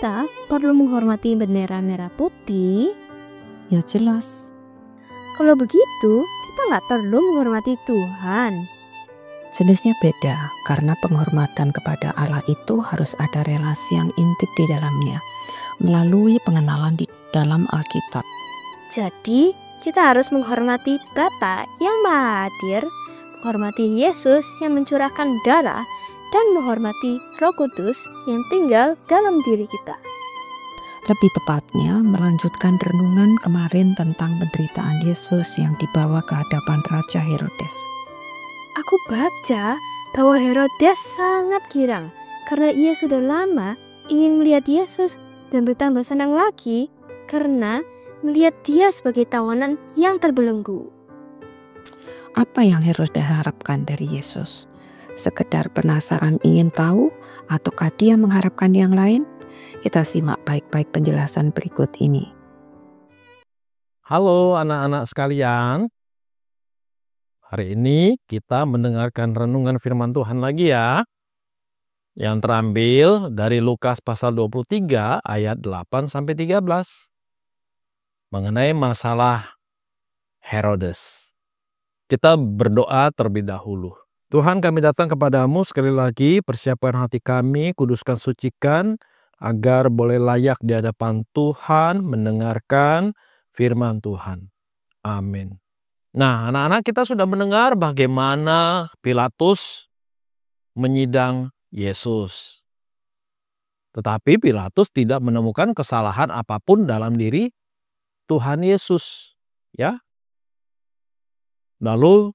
kita perlu menghormati bendera merah putih? Ya jelas. Kalau begitu, kita nggak perlu menghormati Tuhan. Jenisnya beda, karena penghormatan kepada Allah itu harus ada relasi yang intim di dalamnya, melalui pengenalan di dalam Alkitab. Jadi, kita harus menghormati Bapa yang Maha Hadir, menghormati Yesus yang mencurahkan darah, dan menghormati Roh Kudus yang tinggal dalam diri kita. Lebih tepatnya, melanjutkan renungan kemarin tentang penderitaan Yesus yang dibawa ke hadapan Raja Herodes. Aku baca bahwa Herodes sangat girang karena ia sudah lama ingin melihat Yesus dan bertambah senang lagi karena melihat dia sebagai tawanan yang terbelenggu. Apa yang Herodes harapkan dari Yesus? Sekedar penasaran ingin tahu ataukah dia mengharapkan yang lain? Kita simak baik-baik penjelasan berikut ini. Halo anak-anak sekalian. Hari ini kita mendengarkan renungan firman Tuhan lagi ya. Yang terambil dari Lukas pasal 23 ayat 8-13. Mengenai masalah Herodes. Kita berdoa terlebih dahulu. Tuhan, kami datang kepadamu sekali lagi, persiapkan hati kami, kuduskan, sucikan, agar boleh layak di hadapan Tuhan mendengarkan firman Tuhan. Amin. Nah, anak-anak, kita sudah mendengar bagaimana Pilatus menyidang Yesus. Tetapi Pilatus tidak menemukan kesalahan apapun dalam diri Tuhan Yesus, ya. Lalu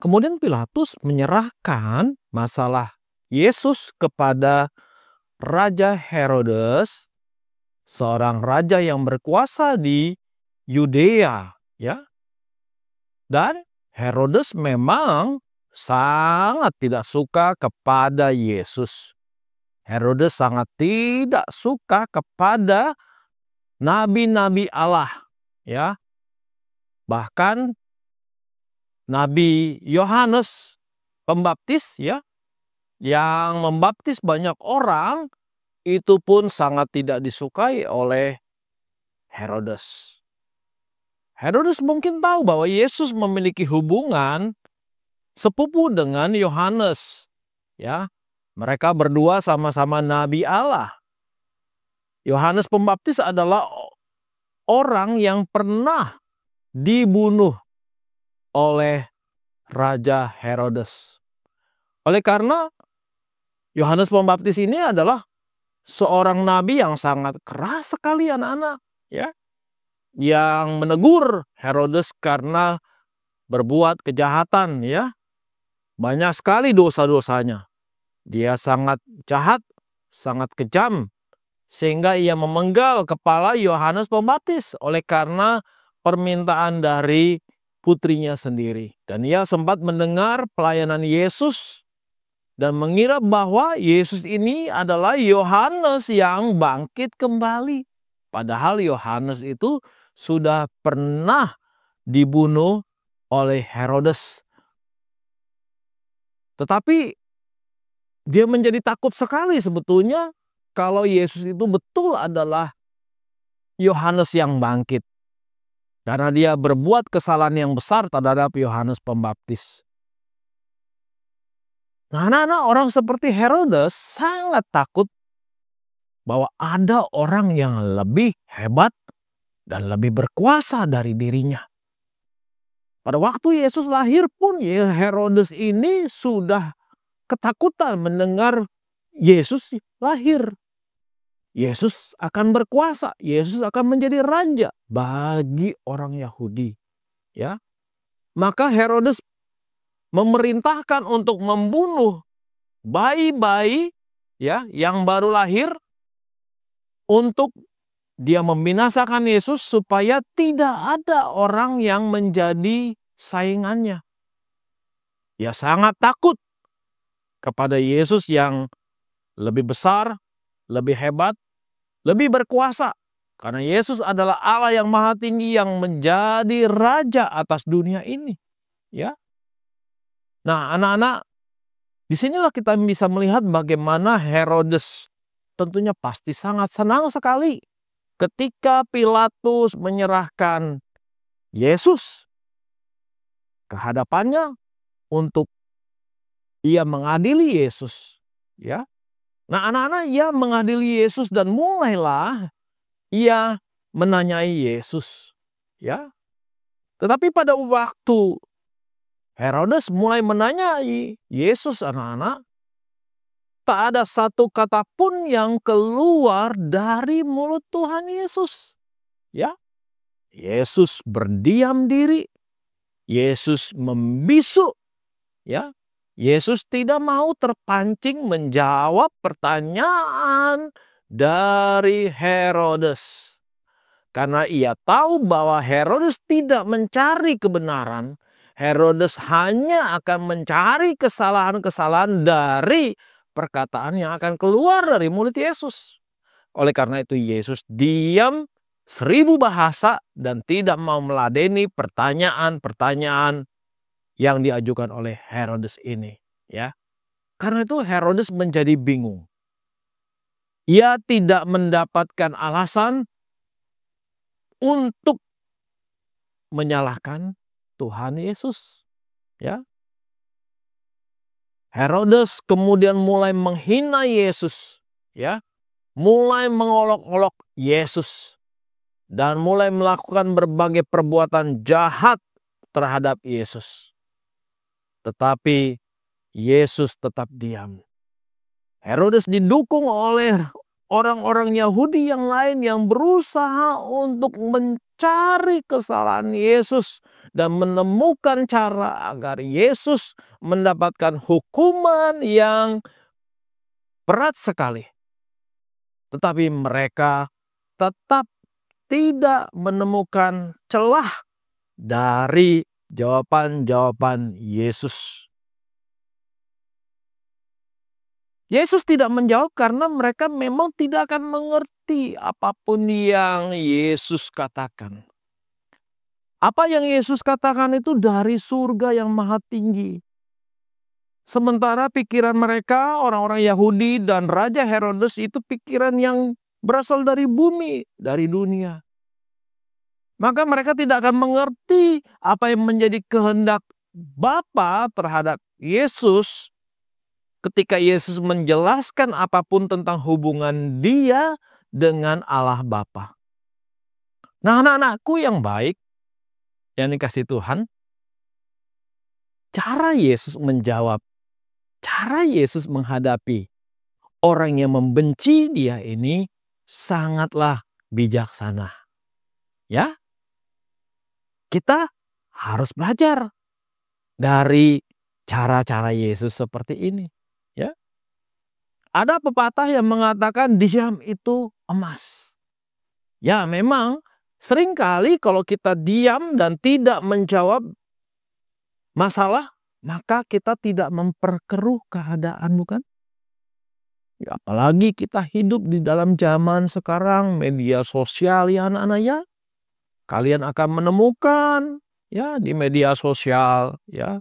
kemudian Pilatus menyerahkan masalah Yesus kepada Raja Herodes, seorang raja yang berkuasa di Yudea, ya. Dan Herodes memang sangat tidak suka kepada Yesus. Herodes sangat tidak suka kepada nabi-nabi Allah, ya. Bahkan Nabi Yohanes Pembaptis, ya, yang membaptis banyak orang, itu pun sangat tidak disukai oleh Herodes. Herodes mungkin tahu bahwa Yesus memiliki hubungan sepupu dengan Yohanes, ya. Mereka berdua sama-sama nabi Allah. Yohanes Pembaptis adalah orang yang pernah dibunuh oleh Raja Herodes. Oleh karena Yohanes Pembaptis ini adalah seorang nabi yang sangat keras sekali anak-anak, ya. Yang menegur Herodes karena berbuat kejahatan, ya. Banyak sekali dosa-dosanya. Dia sangat jahat, sangat kejam, sehingga ia memenggal kepala Yohanes Pembaptis oleh karena permintaan dari putrinya sendiri. Dan ia sempat mendengar pelayanan Yesus dan mengira bahwa Yesus ini adalah Yohanes yang bangkit kembali. Padahal Yohanes itu sudah pernah dibunuh oleh Herodes. Tetapi dia menjadi takut sekali sebetulnya kalau Yesus itu betul adalah Yohanes yang bangkit. Karena dia berbuat kesalahan yang besar terhadap Yohanes Pembaptis. Nah, anak-anak, orang seperti Herodes sangat takut bahwa ada orang yang lebih hebat dan lebih berkuasa dari dirinya. Pada waktu Yesus lahir pun Herodes ini sudah ketakutan mendengar Yesus lahir. Yesus akan berkuasa, Yesus akan menjadi raja bagi orang Yahudi, ya. Maka Herodes memerintahkan untuk membunuh bayi-bayi, ya, yang baru lahir untuk dia membinasakan Yesus supaya tidak ada orang yang menjadi saingannya. Dia sangat takut kepada Yesus yang lebih besar, lebih hebat, lebih berkuasa. Karena Yesus adalah Allah yang maha tinggi yang menjadi raja atas dunia ini, ya. Nah, anak-anak, disinilah kita bisa melihat bagaimana Herodes tentunya pasti sangat senang sekali ketika Pilatus menyerahkan Yesus ke hadapannya untuk ia mengadili Yesus. Ya. Nah, anak-anak, ia mengadili Yesus dan mulailah ia menanyai Yesus. Ya. Tetapi pada waktu Herodes mulai menanyai Yesus, anak-anak, tak ada satu kata pun yang keluar dari mulut Tuhan Yesus. Ya. Yesus berdiam diri. Yesus membisu. Ya. Yesus tidak mau terpancing menjawab pertanyaan dari Herodes. Karena ia tahu bahwa Herodes tidak mencari kebenaran. Herodes hanya akan mencari kesalahan-kesalahan dari perkataan yang akan keluar dari mulut Yesus. Oleh karena itu Yesus diam 1000 bahasa dan tidak mau meladeni pertanyaan-pertanyaan yang diajukan oleh Herodes ini. Ya. Karena itu Herodes menjadi bingung. Ia tidak mendapatkan alasan untuk menyalahkan Tuhan Yesus. Ya. Herodes kemudian mulai menghina Yesus. Ya. Mulai mengolok-olok Yesus. Dan mulai melakukan berbagai perbuatan jahat terhadap Yesus. Tetapi Yesus tetap diam. Herodes didukung oleh orang-orang Yahudi yang lain yang berusaha untuk mencari kesalahan Yesus dan menemukan cara agar Yesus mendapatkan hukuman yang berat sekali. Tetapi mereka tetap tidak menemukan celah dari jawaban-jawaban Yesus. Yesus tidak menjawab karena mereka memang tidak akan mengerti apapun yang Yesus katakan. Apa yang Yesus katakan itu dari surga yang maha tinggi. Sementara pikiran mereka, orang-orang Yahudi dan Raja Herodes, itu pikiran yang berasal dari bumi, dari dunia. Maka mereka tidak akan mengerti apa yang menjadi kehendak Bapa terhadap Yesus ketika Yesus menjelaskan apapun tentang hubungan dia dengan Allah Bapa. Nah, anak-anakku yang baik, yang dikasihi Tuhan, cara Yesus menjawab, cara Yesus menghadapi orang yang membenci dia ini sangatlah bijaksana. Ya, kita harus belajar dari cara-cara Yesus seperti ini. Ya, ada pepatah yang mengatakan diam itu emas. Ya, memang seringkali kalau kita diam dan tidak menjawab masalah, maka kita tidak memperkeruh keadaan, bukan? Ya, apalagi kita hidup di dalam zaman sekarang media sosial, ya anak-anak ya. Kalian akan menemukan ya di media sosial, ya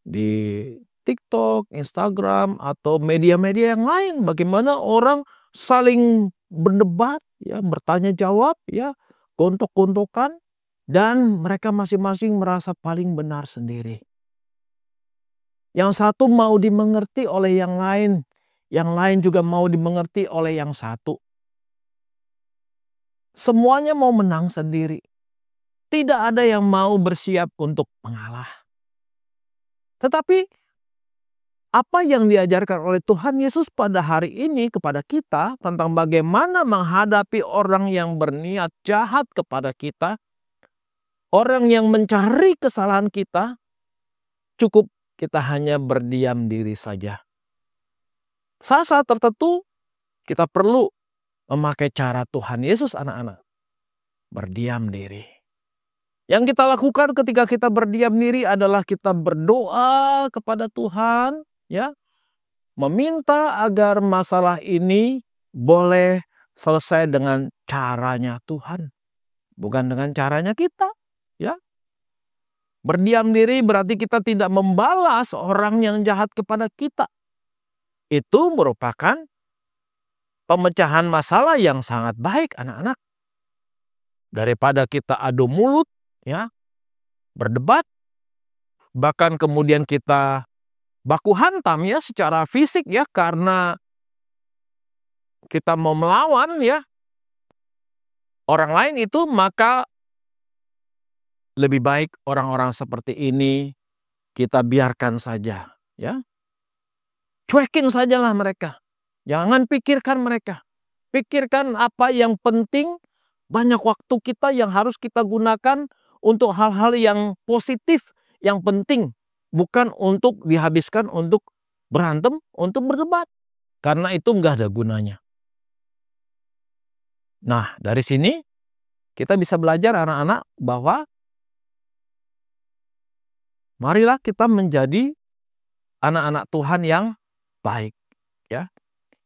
di TikTok, Instagram, atau media-media yang lain, bagaimana orang saling berdebat, ya, bertanya jawab, ya, gontok-gontokan, dan mereka masing-masing merasa paling benar sendiri. Yang satu mau dimengerti oleh yang lain juga mau dimengerti oleh yang satu. Semuanya mau menang sendiri. Tidak ada yang mau bersiap untuk mengalah. Tetapi apa yang diajarkan oleh Tuhan Yesus pada hari ini kepada kita tentang bagaimana menghadapi orang yang berniat jahat kepada kita, orang yang mencari kesalahan kita, cukup kita hanya berdiam diri saja. Saat-saat tertentu kita perlu memakai cara Tuhan Yesus, anak-anak. Berdiam diri. Yang kita lakukan ketika kita berdiam diri adalah kita berdoa kepada Tuhan, ya, meminta agar masalah ini boleh selesai dengan caranya Tuhan, bukan dengan caranya kita, ya. Berdiam diri berarti kita tidak membalas orang yang jahat kepada kita. Itu merupakan pemecahan masalah yang sangat baik anak-anak. Daripada kita adu mulut, ya, berdebat, bahkan kemudian kita baku hantam ya secara fisik ya, karena kita mau melawan ya orang lain itu, maka lebih baik orang-orang seperti ini kita biarkan saja ya. Cuekin sajalah mereka. Jangan pikirkan mereka. Pikirkan apa yang penting. Banyak waktu kita yang harus kita gunakan untuk hal-hal yang positif, yang penting. Bukan untuk dihabiskan untuk berantem, untuk berdebat. Karena itu nggak ada gunanya. Nah, dari sini kita bisa belajar anak-anak bahwa marilah kita menjadi anak-anak Tuhan yang baik, ya,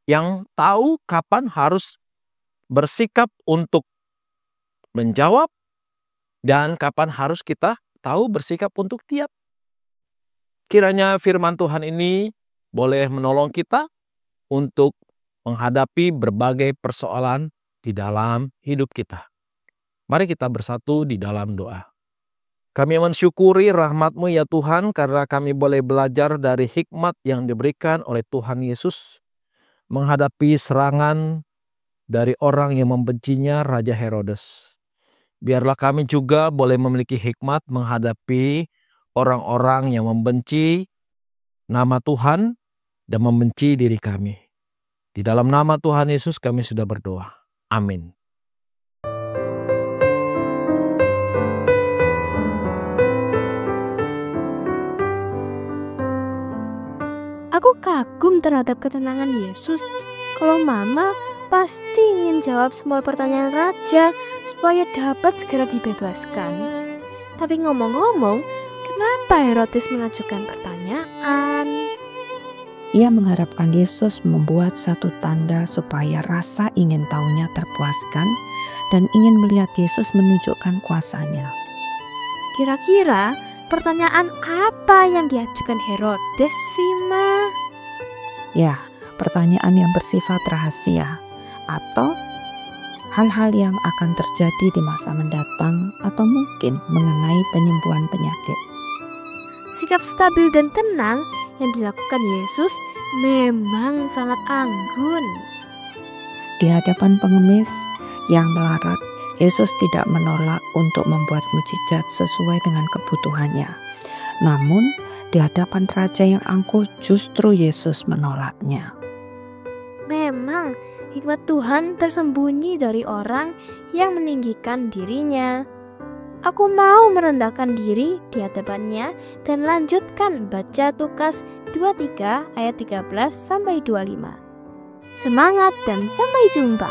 yang tahu kapan harus bersikap untuk menjawab dan kapan harus kita tahu bersikap untuk diam. Kiranya firman Tuhan ini boleh menolong kita untuk menghadapi berbagai persoalan di dalam hidup kita. Mari kita bersatu di dalam doa. Kami mensyukuri rahmat-Mu ya Tuhan, karena kami boleh belajar dari hikmat yang diberikan oleh Tuhan Yesus menghadapi serangan dari orang yang membencinya, Raja Herodes. Biarlah kami juga boleh memiliki hikmat menghadapi orang-orang yang membenci nama Tuhan dan membenci diri kami. Di dalam nama Tuhan Yesus kami sudah berdoa. Amin. Aku kagum terhadap ketenangan Yesus. Kalau Mama pasti ingin jawab semua pertanyaan Raja supaya dapat segera dibebaskan. Tapi ngomong-ngomong, kenapa Herodes mengajukan pertanyaan? Ia mengharapkan Yesus membuat satu tanda supaya rasa ingin tahunya terpuaskan dan ingin melihat Yesus menunjukkan kuasanya. Kira-kira pertanyaan apa yang diajukan Herodes sih, Ma? Ya, pertanyaan yang bersifat rahasia atau hal-hal yang akan terjadi di masa mendatang atau mungkin mengenai penyembuhan penyakit. Sikap stabil dan tenang yang dilakukan Yesus memang sangat anggun. Di hadapan pengemis yang melarat, Yesus tidak menolak untuk membuat mujizat sesuai dengan kebutuhannya. Namun, di hadapan raja yang angkuh justru Yesus menolaknya. Memang hikmat Tuhan tersembunyi dari orang yang meninggikan dirinya. Aku mau merendahkan diri di hadapannya dan lanjutkan baca Lukas 23 ayat 13 sampai 25. Semangat dan sampai jumpa.